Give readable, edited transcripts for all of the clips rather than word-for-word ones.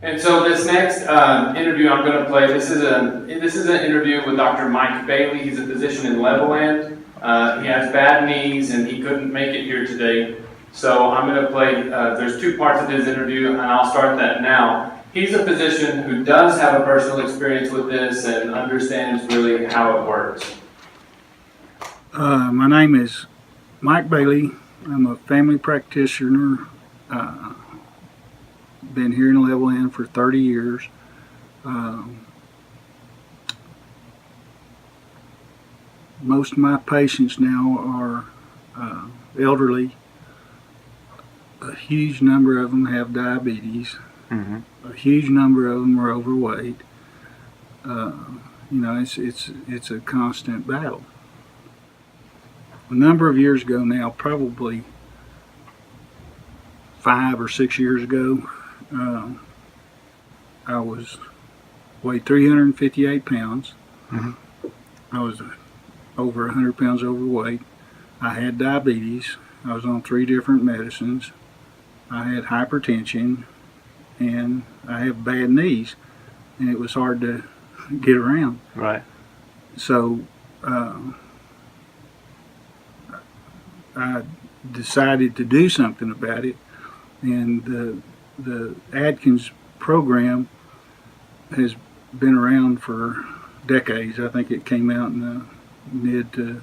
And so this next interview I'm going to play, this is an interview with Dr. Mike Bailey. He's a physician in Levelland. He has bad knees and he couldn't make it here today. So I'm going to play, there's two parts of his interview and I'll start that now. He's a physician who does have a personal experience with this and understands really how it works. My name is Mike Bailey. I'm a family practitioner. Been here in Levelland for 30 years. Most of my patients now are elderly. A huge number of them have diabetes. Mm-hmm. A huge number of them are overweight. It's a constant battle. A number of years ago now, probably 5 or 6 years ago, I weighed 358 pounds. Mm-hmm. I was over 100 pounds overweight. I had diabetes. I was on 3 different medicines. I had hypertension, and I have bad knees, and it was hard to get around. Right. So I decided to do something about it, and the Atkins program has been around for decades. I think it came out in the mid to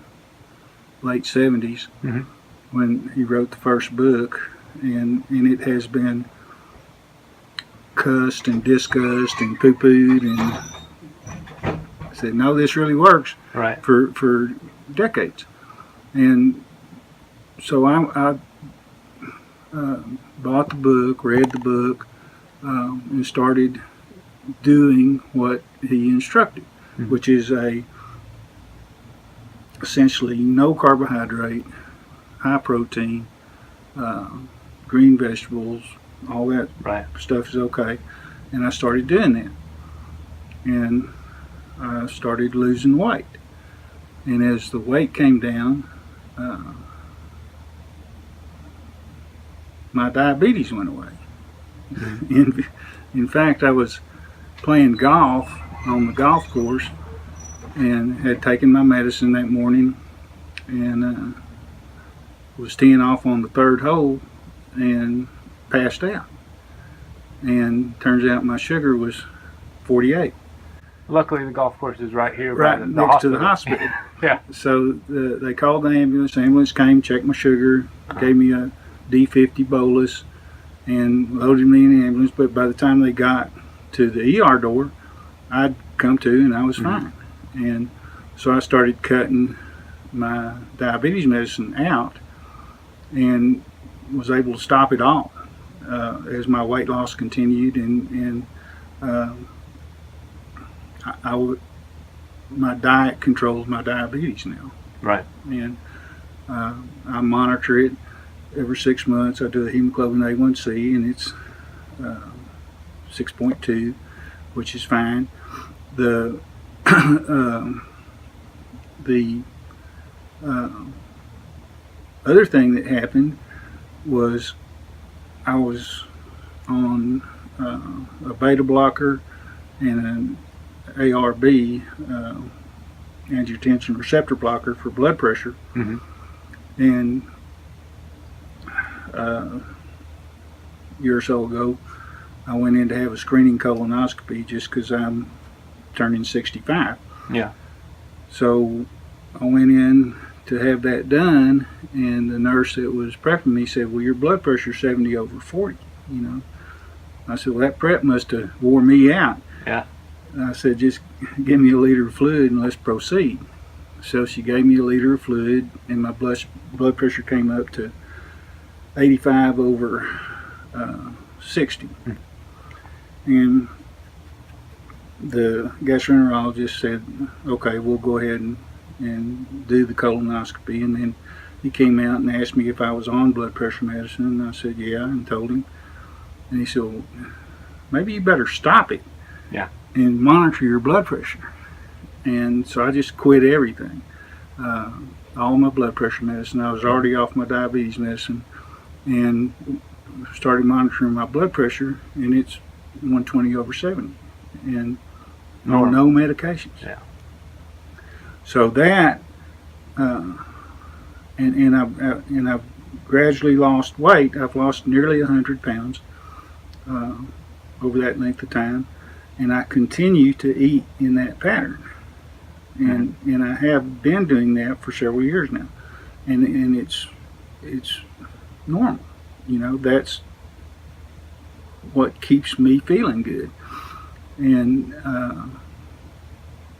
late 70s Mm-hmm. when he wrote the first book, and it has been cussed and discussed and poo-pooed, and I said, no, this really works. Right. For decades. And so I bought the book, read the book, and started doing what he instructed, Mm-hmm. which is essentially no carbohydrate, high protein, green vegetables, all that Right. stuff is okay. And I started doing that. And I started losing weight. And as the weight came down, my diabetes went away. Mm-hmm. In fact, I was playing golf on the golf course and had taken my medicine that morning and was teeing off on the 3rd hole and passed out. And turns out my sugar was 48. Luckily, the golf course is right here, Right by the next to the hospital. hospital. Yeah. So they called the ambulance. The ambulance came, checked my sugar, gave me a D50 bolus, and loaded me in the ambulance. But by the time they got to the ER door, I'd come to and I was Mm-hmm. fine. And so I started cutting my diabetes medicine out and was able to stop it all as my weight loss continued, and my diet controls my diabetes now. Right. And I monitor it every 6 months. I do a hemoglobin A1C, and it's 6.2, which is fine. The other thing that happened was I was on a beta blocker and an ARB, angiotensin receptor blocker for blood pressure. Mm-hmm. And a year or so ago, I went in to have a screening colonoscopy just because I'm turning 65. Yeah. So I went in to have that done, and the nurse that was prepping me said, well, your blood pressure's 70/40, you know. I said, well, that prep must have wore me out. Yeah. I said, just give me a liter of fluid and let's proceed. So she gave me a liter of fluid, and my blood pressure came up to 85/60. Mm. And the gastroenterologist said, okay, we'll go ahead and do the colonoscopy. And then he came out and asked me if I was on blood pressure medicine, and I said, yeah, and told him. And he said, well, maybe you better stop it. Yeah. And monitor your blood pressure. And so I just quit everything. All my blood pressure medicine. I was already off my diabetes medicine, and started monitoring my blood pressure, and it's 120/70, and Normal. no medications. Yeah. So that, and I've gradually lost weight. I've lost nearly 100 pounds over that length of time, and I continue to eat in that pattern. And I have been doing that for several years now, and it's normal. That's what keeps me feeling good, and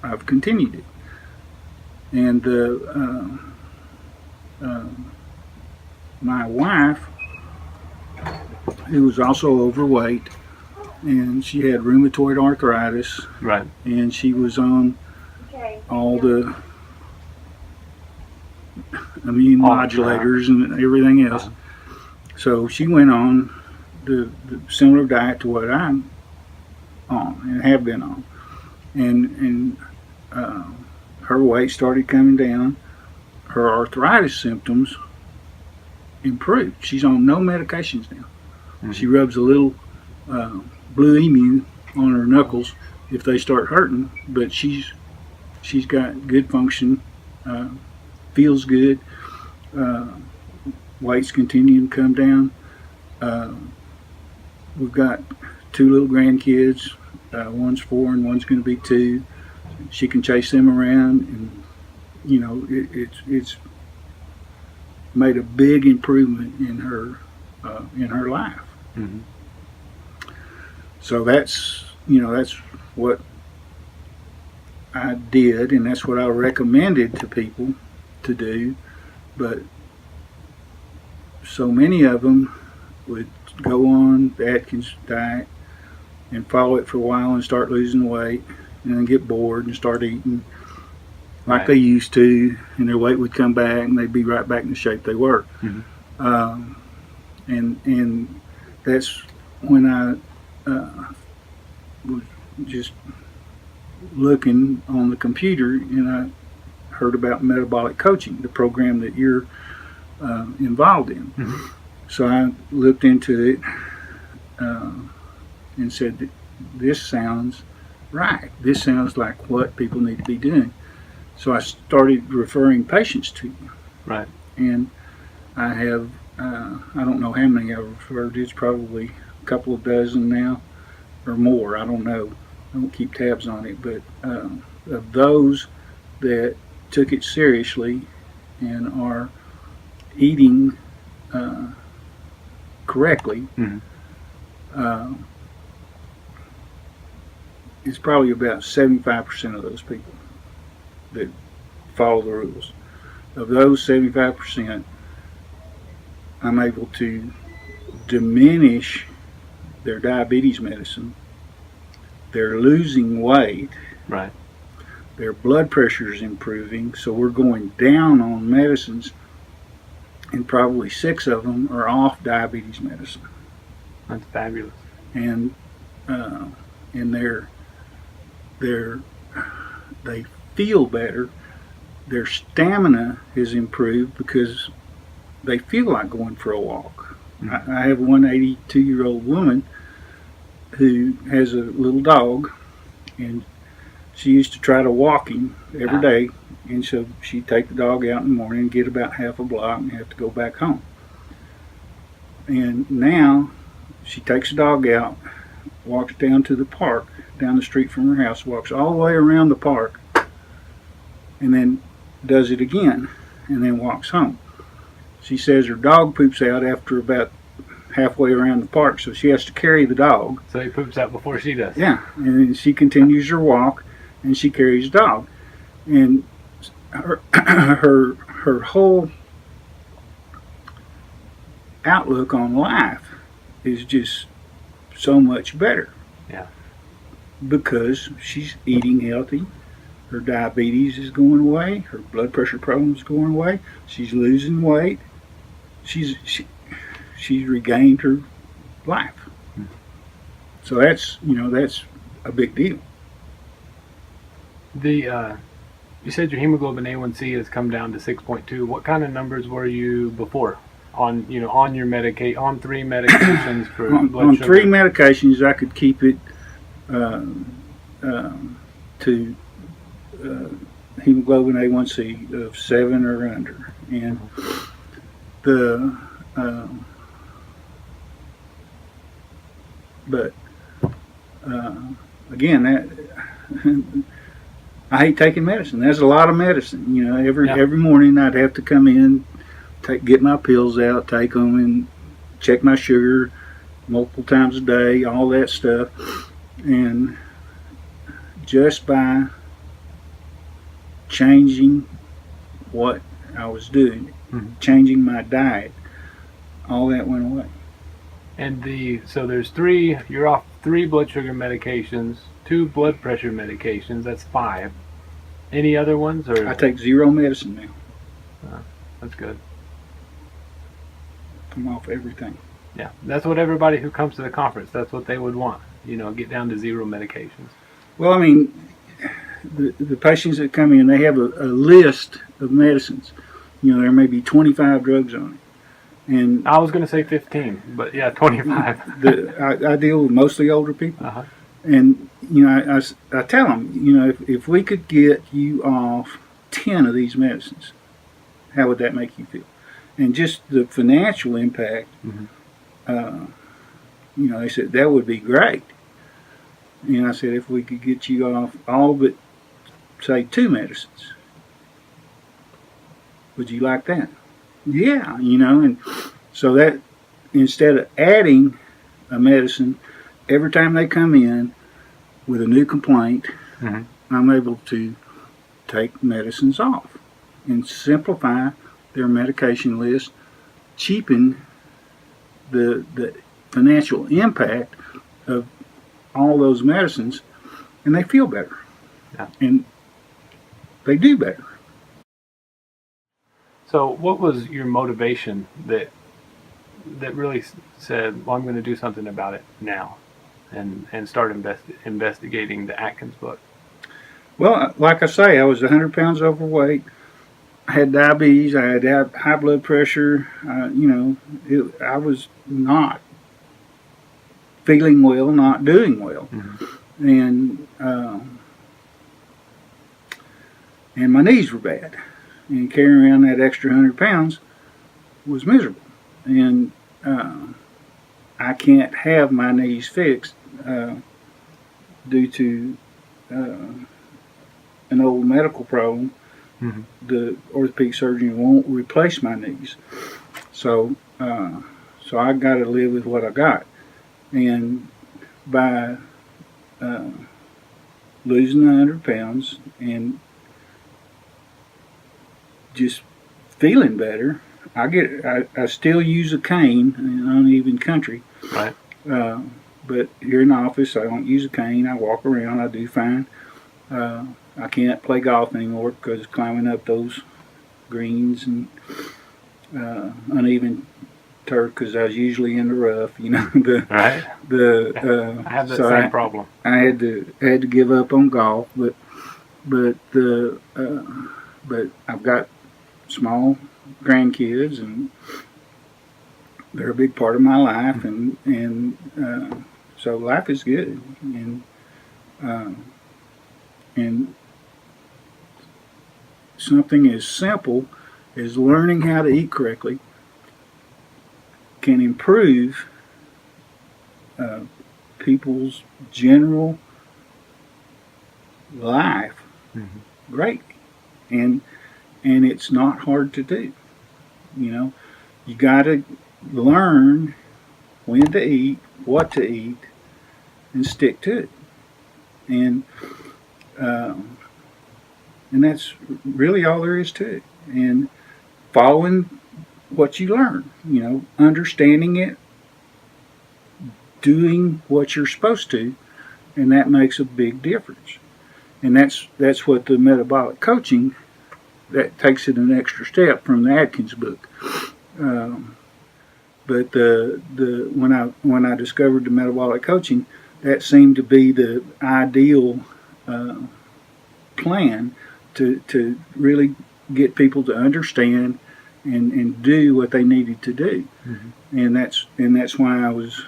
I've continued it. And my wife, who was also overweight, and she had rheumatoid arthritis, Right. and she was on all the immune modulators and everything else. So she went on the similar diet to what I'm on and have been on, and her weight started coming down. Her arthritis symptoms improved. She's on no medications now. She rubs a little Blue Emu on her knuckles if they start hurting, but she's got good function, feels good, weight's continuing to come down. We've got 2 little grandkids, one's 4 and one's going to be 2. She can chase them around, and it's made a big improvement in her life. Mm-hmm. So that's what I did, and that's what I recommended to people to do. But so many of them would go on the Atkins diet and follow it for a while and start losing weight, and then get bored and start eating like they used to, and their weight would come back and they'd be right back in the shape they were. Mm-hmm. And that's when I was just looking on the computer, and I heard about metabolic coaching, the program that you're involved in. Mm-hmm. So I looked into it and said, this sounds right. This sounds like what people need to be doing. So I started referring patients to you. Right. And I have, I don't know how many I've referred. It's probably a couple of dozen now or more. I don't know. I don't keep tabs on it. But of those that took it seriously and are eating correctly, Mm-hmm. it's probably about 75% of those people that follow the rules. Of those 75%, I'm able to diminish their diabetes medicine. They're losing weight. Right. Their blood pressure is improving. So we're going down on medicines, and probably 6 of them are off diabetes medicine. That's fabulous. And they feel better. Their stamina has improved because they feel like going for a walk. Mm-hmm. I have one 82-year-old woman who has a little dog, and she used to try to walk him every day, and so she'd take the dog out in the morning, get about half a block, and have to go back home. And now she takes the dog out, walks down to the park, down the street from her house, walks all the way around the park, and then does it again, and then walks home. She says her dog poops out after about halfway around the park, so she has to carry the dog. So he poops out before she does. Yeah, and then she continues her walk, and she carries the dog. And her whole outlook on life is just so much better. Yeah. Because she's eating healthy. Her diabetes is going away. Her blood pressure problem is going away. She's losing weight. She's regained her life. So that's a big deal. You said your hemoglobin A1C has come down to 6.2. What kind of numbers were you before? on on your on 3 medications for blood on sugar? 3 medications, I could keep it to hemoglobin A1C of 7 or under, and the but again, that I hate taking medicine. That's a lot of medicine. Every morning I'd have to come in, get my pills out, take them, and check my sugar multiple times a day, all that stuff. And just by changing what I was doing, changing my diet, all that went away. And so there's 3. You're off 3 blood sugar medications, 2 blood pressure medications. That's 5. Any other ones? Or I take 0 medicine now. That's good. I'm off everything. Yeah, that's what everybody who comes to the conference, that's what they would want. Get down to 0 medications. Well, I mean, the patients that come in, they have a list of medicines. There may be 25 drugs on it. And I was going to say 15, but yeah, 25. I deal with mostly older people. Uh-huh. And, I tell them, if we could get you off 10 of these medicines, how would that make you feel? And just the financial impact, they said, that would be great. And I said, if we could get you off all but, say, 2 medicines, would you like that? Yeah, and so that instead of adding a medicine every time they come in with a new complaint, I'm able to take medicines off and simplify their medication list, cheapen the financial impact of all those medicines, and they feel better. Yeah. And they do better. So what was your motivation that really said, well, I'm going to do something about it now and start investigating the Atkins book? Well, like I say, I was 100 pounds overweight. I had diabetes. I had high blood pressure. I was not feeling well, not doing well. And my knees were bad. And carrying around that extra 100 pounds was miserable. And I can't have my knees fixed due to an old medical problem. The orthopedic surgeon won't replace my knees. So I got to live with what I got. And by losing 100 pounds and just feeling better, I still use a cane in uneven country. Right. But here in the office, I don't use a cane. I walk around. I do fine. I can't play golf anymore because climbing up those greens and uneven turf, because I was usually in the rough. Right. I have the same problem. I had to give up on golf, but I've got small grandkids, and they're a big part of my life, and so life is good, and something as simple as learning how to eat correctly can improve people's general life greatly, and it's not hard to do. You got to learn when to eat, what to eat, and stick to it. And that's really all there is to it. And following what you learn, understanding it, doing what you're supposed to, and that makes a big difference. And that's what the metabolic coaching, that takes it an extra step from the Atkins book. But when I discovered the metabolic coaching, that seemed to be the ideal plan to really get people to understand and do what they needed to do. And that's why I was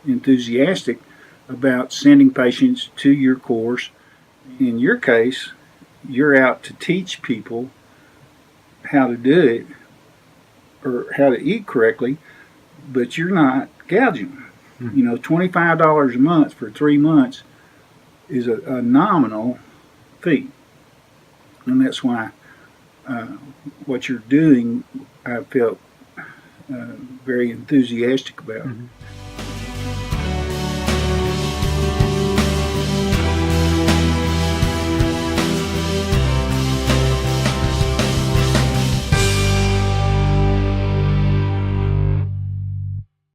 enthusiastic about sending patients to your course. In your case, you're out to teach people how to do it or how to eat correctly, but you're not gouging them. You know, $25 a month for 3 months is a nominal fee. And that's why what you're doing, I felt very enthusiastic about.